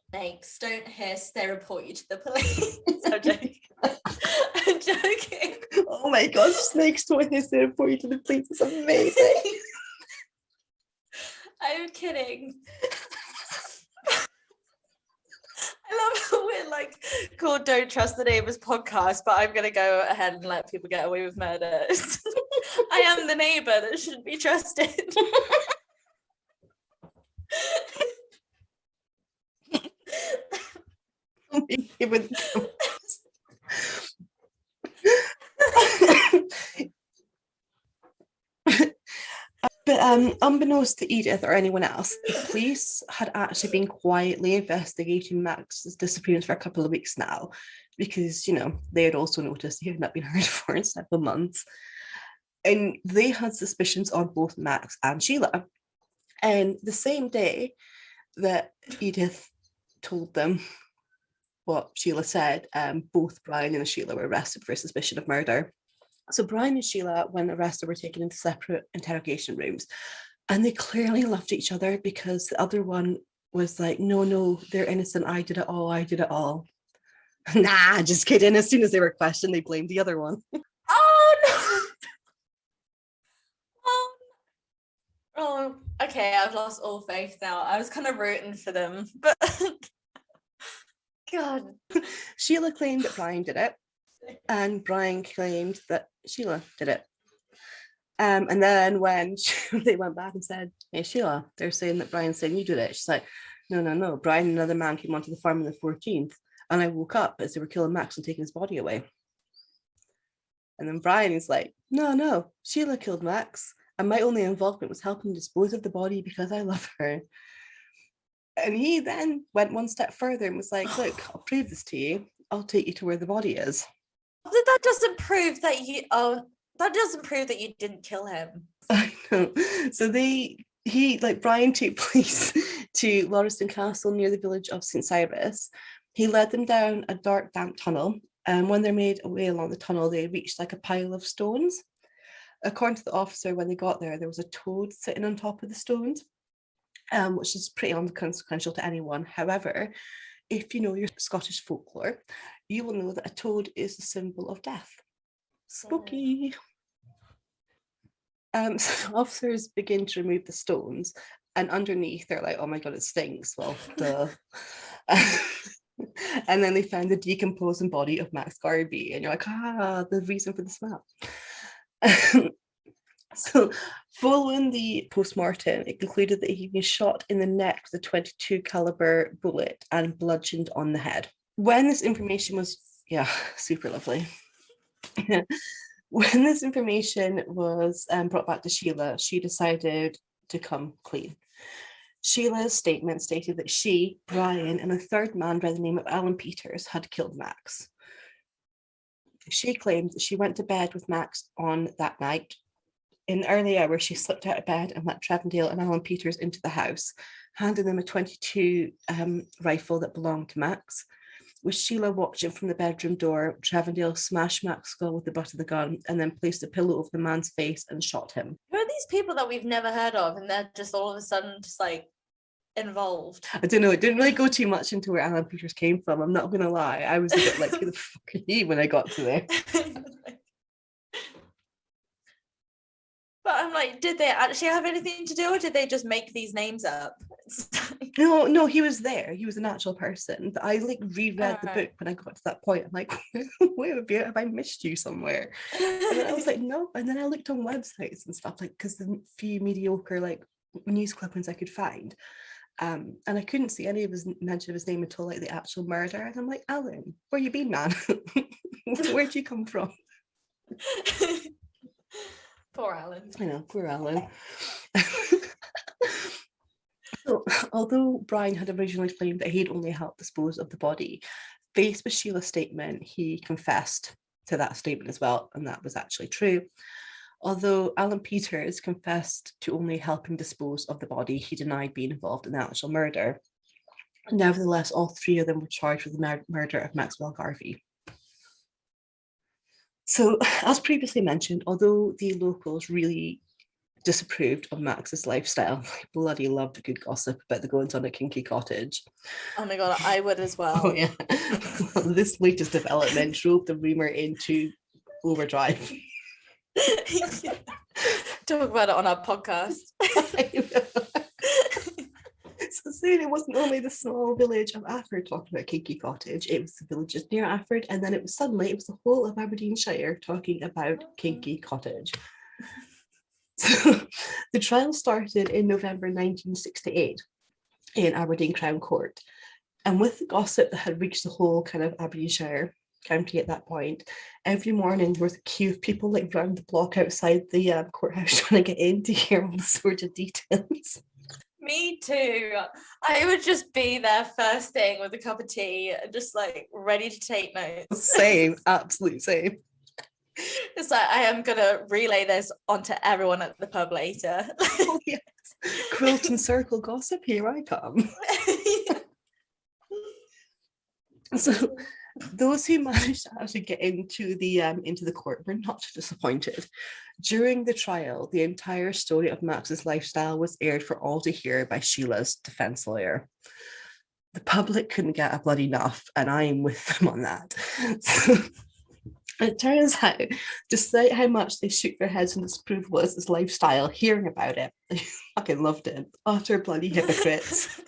Snakes don't hiss, they report you to the police. I'm joking. I'm joking. Oh my God, snakes don't hiss, they report you to the police. It's amazing. I'm kidding. I love how we're like called Don't Trust the Neighbours podcast, but I'm going to go ahead and let people get away with murder. I am the neighbour that shouldn't be trusted. But unbeknownst to Edith or anyone else, the police had actually been quietly investigating Max's disappearance for a couple of weeks now, because, you know, they had also noticed he had not been heard for several months. And they had suspicions on both Max and Sheila. And the same day that Edith told them what Sheila said, both Brian and Sheila were arrested for suspicion of murder. So Brian and Sheila, when arrested, were taken into separate interrogation rooms, and they clearly loved each other, because the other one was like, no, they're innocent. I did it all. Nah, just kidding. As soon as they were questioned, they blamed the other one. Oh, no. Oh, okay, I've lost all faith now. I was kind of rooting for them, but God. Sheila claimed that Brian did it, and Brian claimed that Sheila did it. And then when they went back and said, hey, Sheila, they're saying that Brian's saying you did it. She's like, no. Brian and another man came onto the farm on the 14th, and I woke up as they were killing Max and taking his body away. And then Brian is like, no, Sheila killed Max, and my only involvement was helping dispose of the body because I love her. And he then went one step further and was like, look, I'll prove this to you. I'll take you to where the body is. That doesn't prove that you didn't kill him. I know. So Brian took police to Lauriston Castle near the village of St. Cyrus. He led them down a dark, damp tunnel, and when they made a way along the tunnel, they reached like a pile of stones. According to the officer, when they got there was a toad sitting on top of the stones, which is pretty inconsequential to anyone. However, if you know your Scottish folklore, you will know that a toad is a symbol of death. Spooky. So officers begin to remove the stones, and underneath they're like, oh my God, it stinks. Well, duh. And then they found the decomposing body of Max Garvie, and you're like, the reason for the smell. So following the post-mortem, it concluded that he'd been shot in the neck with a .22 caliber bullet and bludgeoned on the head. When this information was, super lovely. When this information was brought back to Sheila, she decided to come clean. Sheila's statement stated that she, Brian, and a third man by the name of Alan Peters had killed Max. She claimed that she went to bed with Max on that night. In the early hours, she slipped out of bed and let Trevendale and Alan Peters into the house, handing them a .22 rifle that belonged to Max. With Sheila watching from the bedroom door, Trevendale smashed Max's skull with the butt of the gun and then placed a pillow over the man's face and shot him. Who are these people that we've never heard of, and they're just all of a sudden just like involved? I don't know. It didn't really go too much into where Alan Peters came from. I'm not going to lie. I was a bit like, who the fuck are you when I got to there? like, did they actually have anything to do, or did they just make these names up? No, he was there. He was an actual person. But I like reread the book when I got to that point. I'm like, wait a bit, have I missed you somewhere? And then I was like, no. And then I looked on websites and stuff, like, because the few mediocre like news clippings I could find. And I couldn't see any of his mention of his name until like the actual murder. And I'm like, Alan, where you been, man? Where'd you come from? Poor Alan. I know, poor Alan. So, although Brian had originally claimed that he'd only helped dispose of the body, based with Sheila's statement, he confessed to that statement as well, and that was actually true. Although Alan Peters confessed to only helping dispose of the body, he denied being involved in the actual murder. Nevertheless, all three of them were charged with the murder of Maxwell Garvie. So, as previously mentioned, although the locals really disapproved of Max's lifestyle, I bloody loved a good gossip about the goings on at Kinky Cottage. Oh my god, I would as well. Oh yeah. This latest development drove the rumour into overdrive. Talk about it on our podcast. So soon it wasn't only the small village of Afford talking about Kinky Cottage, it was the villages near Afford, and then it was the whole of Aberdeenshire talking about Kinky Cottage. So the trial started in November 1968 in Aberdeen Crown Court, and with the gossip that had reached the whole kind of Aberdeenshire county at that point, every morning there was a queue of people like round the block outside the courthouse trying to get in to hear all the sordid details. Me too. I would just be there first thing with a cup of tea, just like ready to take notes. Same, absolute same. It's like, I am gonna relay this onto everyone at the pub later. Oh yes, quilt and circle gossip, here I come. So those who managed to actually get into the court were not disappointed. During the trial, the entire story of Max's lifestyle was aired for all to hear by Sheila's defense lawyer. The public couldn't get a bloody enough, and I'm with them on that. So, it turns out, despite how much they shook their heads in disapproval of his lifestyle, hearing about it, they fucking loved it. Utter bloody hypocrites.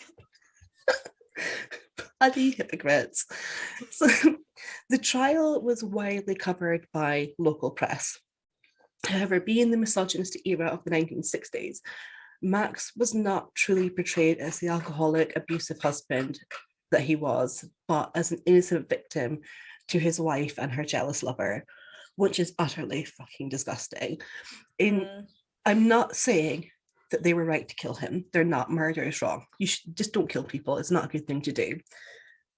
Bloody hypocrites. So the trial was widely covered by local press. However, being the misogynistic era of the 1960s, Max was not truly portrayed as the alcoholic, abusive husband that he was, but as an innocent victim to his wife and her jealous lover, which is utterly fucking disgusting. I'm not saying that they were right to kill him. They're not. Murder is wrong. You just don't kill people. It's not a good thing to do.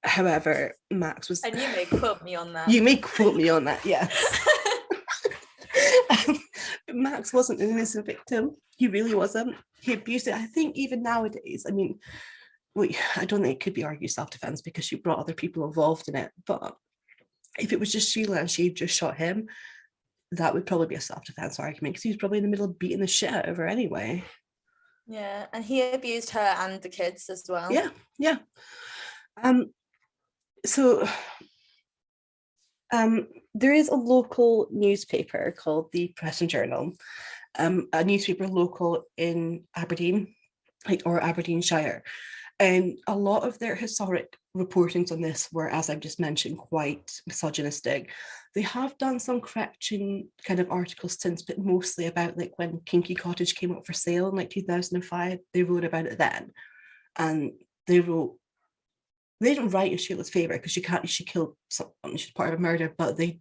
However, Max was... And you may quote me on that. You may quote me on that, yes. But Max wasn't an innocent victim. He really wasn't. He abused it. I think even nowadays, I mean, I don't think it could be argued self-defense because she brought other people involved in it, but if it was just Sheila and she just shot him, that would probably be a self-defense argument because he was probably in the middle of beating the shit out of her anyway. Yeah, and he abused her and the kids as well. Yeah. So there is a local newspaper called the Press and Journal, a newspaper local in Aberdeen, or Aberdeenshire. And a lot of their historic reportings on this were, as I've just mentioned, quite misogynistic. They have done some correction kind of articles since, but mostly about like when Kinky Cottage came up for sale in like 2005. They wrote about it then. And they didn't write in Sheila's favour because she killed someone, she's part of a murder, but they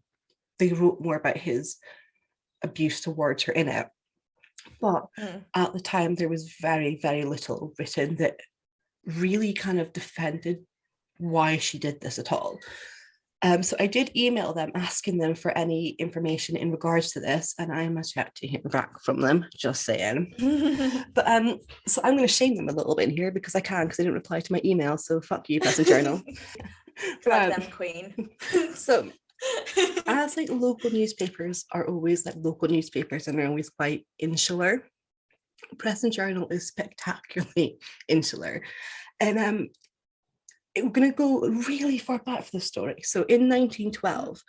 wrote more about his abuse towards her in it. But at the time, there was very, very little written that really kind of defended why she did this at all. So I did email them asking them for any information in regards to this, and I am yet to hear back from them, just saying. But so I'm going to shame them a little bit here because I didn't reply to my email, so fuck you, Press and Journal. Fuck them, queen. So as like local newspapers are always like local newspapers and they're always quite insular, Press and Journal is spectacularly insular. And we're going to go really far back for the story. So in 1912,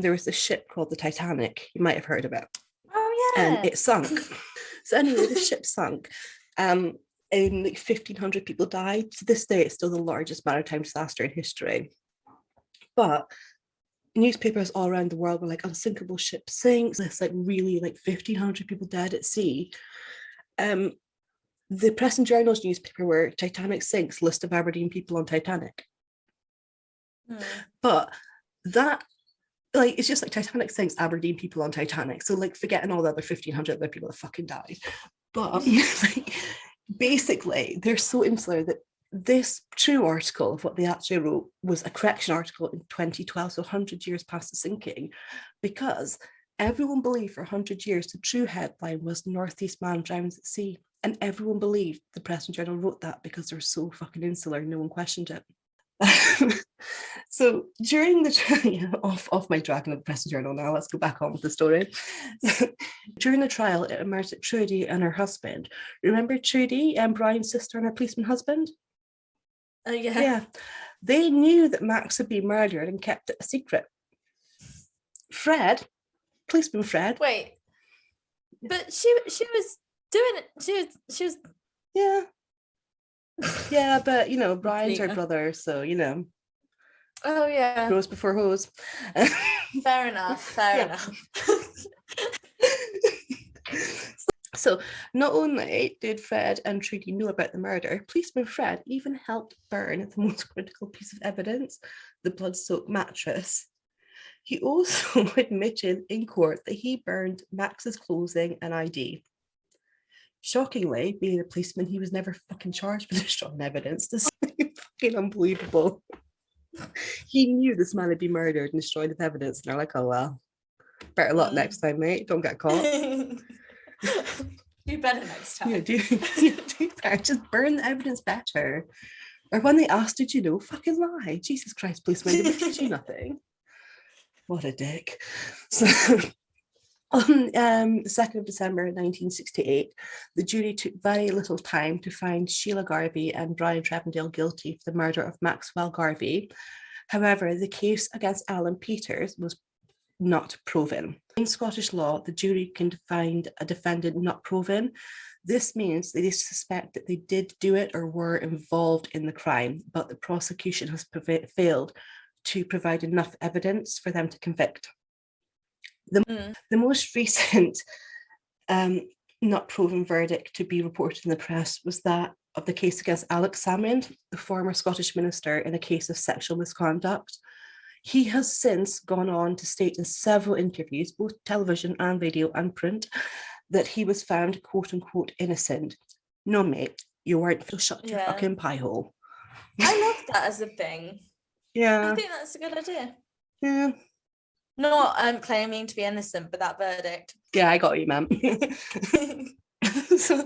there was a ship called the Titanic. You might have heard of it. Oh, yeah. And it sunk. So anyway, the ship sunk. In like 1,500 people died. To this day, it's still the largest maritime disaster in history. But newspapers all around the world were like, unsinkable ship sinks. This like really like 1,500 people dead at sea. The Press and Journal's newspaper were Titanic sinks, list of Aberdeen people on Titanic. But that, like, it's just like Titanic sinks, Aberdeen people on Titanic. So like forgetting all the other 1,500 other people that fucking died. But like, basically, they're so insular that this true article of what they actually wrote was a correction article in 2012, so 100 years past the sinking, because everyone believed for 100 years the true headline was Northeast Man Drowns at Sea. And everyone believed the Press and Journal wrote that because they're so fucking insular, no one questioned it. So during the trial off my dragon of the Press and Journal now, let's go back on with the story. During the trial, it emerged that Trudy and her husband, remember Trudy and Brian's sister and her policeman husband? Oh yeah. Yeah. They knew that Max had been murdered and kept it a secret. Fred, policeman Fred. Wait. But she was doing it. She was Yeah. Yeah, but you know, Brian's her brother, so you know. Oh yeah. Rose before hose. Fair enough. Fair enough. So not only did Fred and Trudy know about the murder, policeman Fred even helped burn the most critical piece of evidence, the blood-soaked mattress. He also admitted in court that he burned Max's clothing and ID. Shockingly, being a policeman, he was never fucking charged for destroying evidence. This is fucking unbelievable. He knew this man had been murdered and destroyed the evidence, and they're like, oh well, better luck next time, mate. Don't get caught. Do better next time. Yeah, do better. Just burn the evidence better. Or when they asked, did you know? Fucking lie. Jesus Christ, policeman, they teach you nothing. What a dick. So on the 2nd of December 1968, the jury took very little time to find Sheila Garvie and Brian Trebendale guilty for the murder of Maxwell Garvie. However, the case against Alan Peters was not proven. In Scottish law, the jury can find a defendant not proven. This means they suspect that they did do it or were involved in the crime, but the prosecution has failed to provide enough evidence for them to convict. The most recent not proven verdict to be reported in the press was that of the case against Alex Salmond, the former Scottish minister, in a case of sexual misconduct. He has since gone on to state in several interviews, both television and radio and print, that he was found quote unquote innocent. No, mate, you weren't. Shut your fucking pie hole. I love that as a thing. Yeah. I think that's a good idea. Yeah. Not claiming to be innocent, but that verdict. Yeah, I got you, ma'am. So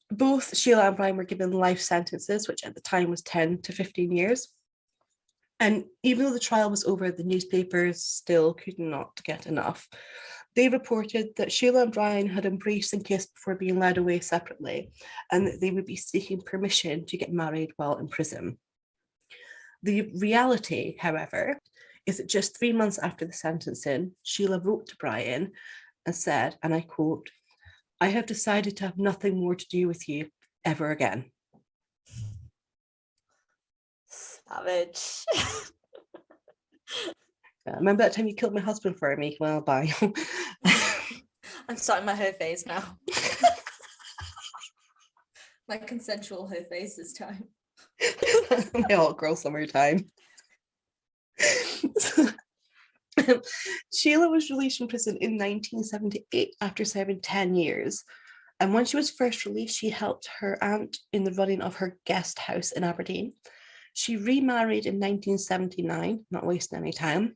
both Sheila and Brian were given life sentences, which at the time was 10 to 15 years. And even though the trial was over, the newspapers still could not get enough. They reported that Sheila and Brian had embraced and kissed before being led away separately, and that they would be seeking permission to get married while in prison. The reality, however, is that just 3 months after the sentencing, Sheila wrote to Brian and said, and I quote, "I have decided to have nothing more to do with you ever again." Savage. Remember that time you killed my husband for me? Well, bye. I'm starting my hoe phase now. My consensual hoe phase this time. My hot girl summertime. Sheila was released from prison in 1978 after serving 10 years. And when she was first released, she helped her aunt in the running of her guest house in Aberdeen. She remarried in 1979, not wasting any time,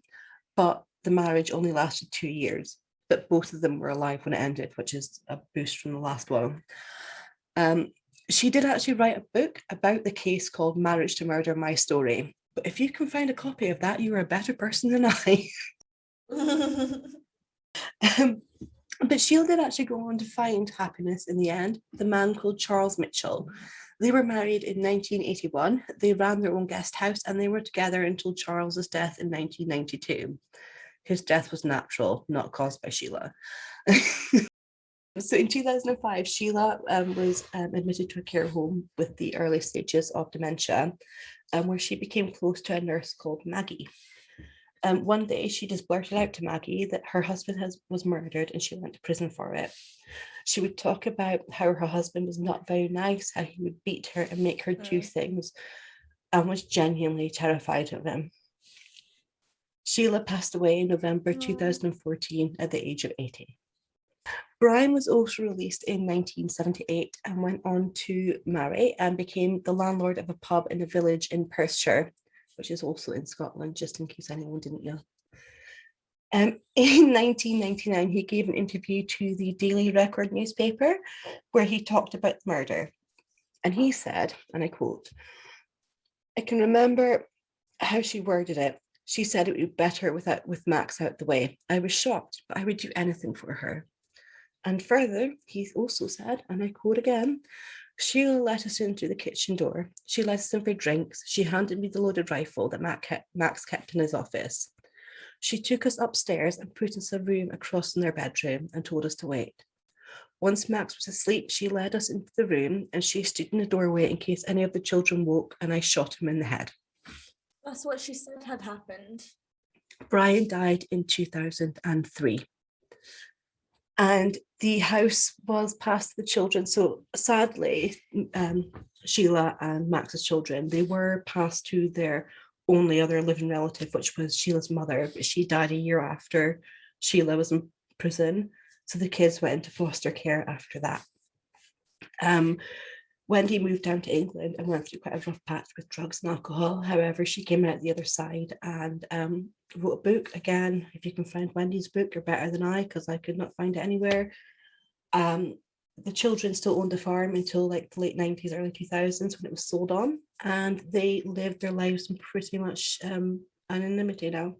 but the marriage only lasted 2 years. But both of them were alive when it ended, which is a boost from the last one. She did actually write a book about the case called Marriage to Murder, My Story. But if you can find a copy of that, you are a better person than I. But Sheila did actually go on to find happiness in the end, the man called Charles Mitchell. They were married in 1981. They ran their own guest house and they were together until Charles's death in 1992. His death was natural, not caused by Sheila. So in 2005, Sheila was admitted to a care home with the early stages of dementia, where she became close to a nurse called Maggie. One day, she just blurted out to Maggie that her husband was murdered and she went to prison for it. She would talk about how her husband was not very nice, how he would beat her and make her do things, and was genuinely terrified of him. Sheila passed away in November 2014 at the age of 80. Brian was also released in 1978 and went on to marry and became the landlord of a pub in a village in Perthshire, which is also in Scotland, just in case anyone didn't know. In 1999, he gave an interview to the Daily Record newspaper where he talked about the murder. And he said, and I quote, "I can remember how she worded it. She said it would be better with Max out the way. I was shocked, but I would do anything for her." And further, he also said, and I quote again, "Sheila let us in through the kitchen door. She let us in for drinks. She handed me the loaded rifle that Max kept in his office. She took us upstairs and put us a room across from their bedroom and told us to wait. Once Max was asleep, she led us into the room and she stood in the doorway in case any of the children woke, and I shot him in the head." That's what she said had happened. Brian died in 2003. And the house was passed to the children. So sadly, Sheila and Max's children, they were passed to their only other living relative, which was Sheila's mother, but she died a year after Sheila was in prison. So the kids went into foster care after that. Wendy moved down to England and went through quite a rough patch with drugs and alcohol. However, she came out the other side and wrote a book. Again, if you can find Wendy's book, you're better than I, because I could not find it anywhere. The children still owned the farm until like the late 90s, early 2000s when it was sold on, and they lived their lives in pretty much anonymity now.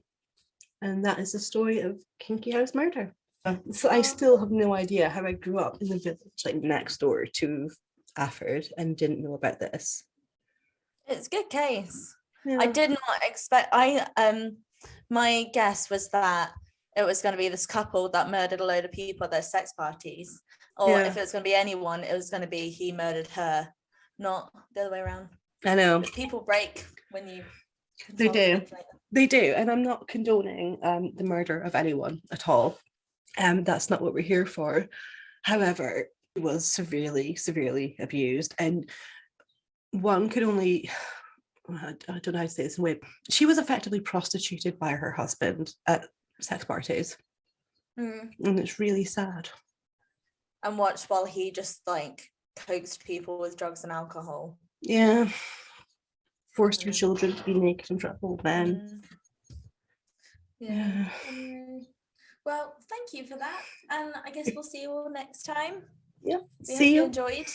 And that is the story of Kinky House murder. So I still have no idea how I grew up in the village like next door to Afford and didn't know about this. It's a good case. Yeah. I did not expect. My guess was that it was going to be this couple that murdered a load of people at their sex parties, or if it was going to be anyone, it was going to be he murdered her, not the other way around. I know. People break when you. They do. They do, and I'm not condoning the murder of anyone at all. That's not what we're here for. However, he was severely, severely abused, and one could only, I don't know how to say this in a way, she was effectively prostituted by her husband at sex parties. And it's really sad. And watched while he just like coaxed people with drugs and alcohol. Yeah. Forced your children to be naked in front of old men. Yeah. Well, thank you for that. And I guess we'll see you all next time. Yeah. See you. Enjoyed.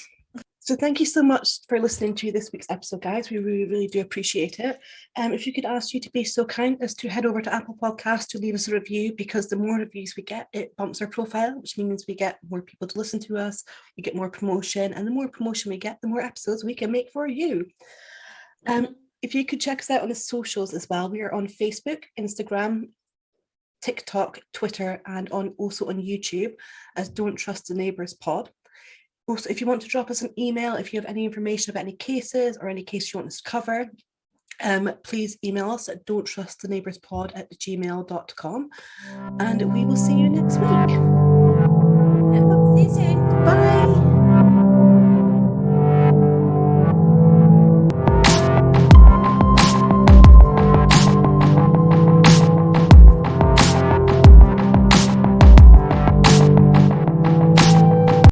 So thank you so much for listening to this week's episode, guys. We really, really do appreciate it. If you could ask you to be so kind as to head over to Apple Podcasts to leave us a review, because the more reviews we get, it bumps our profile, which means we get more people to listen to us, we get more promotion, and the more promotion we get, the more episodes we can make for you. If you could check us out on the socials as well, we are on Facebook, Instagram, TikTok, Twitter, and also on YouTube as Don't Trust the Neighbours Pod. Also, if you want to drop us an email, if you have any information about any cases or any case you want us to cover, please email us at don'ttrusttheneighbourspod@gmail.com, and we will see you next week.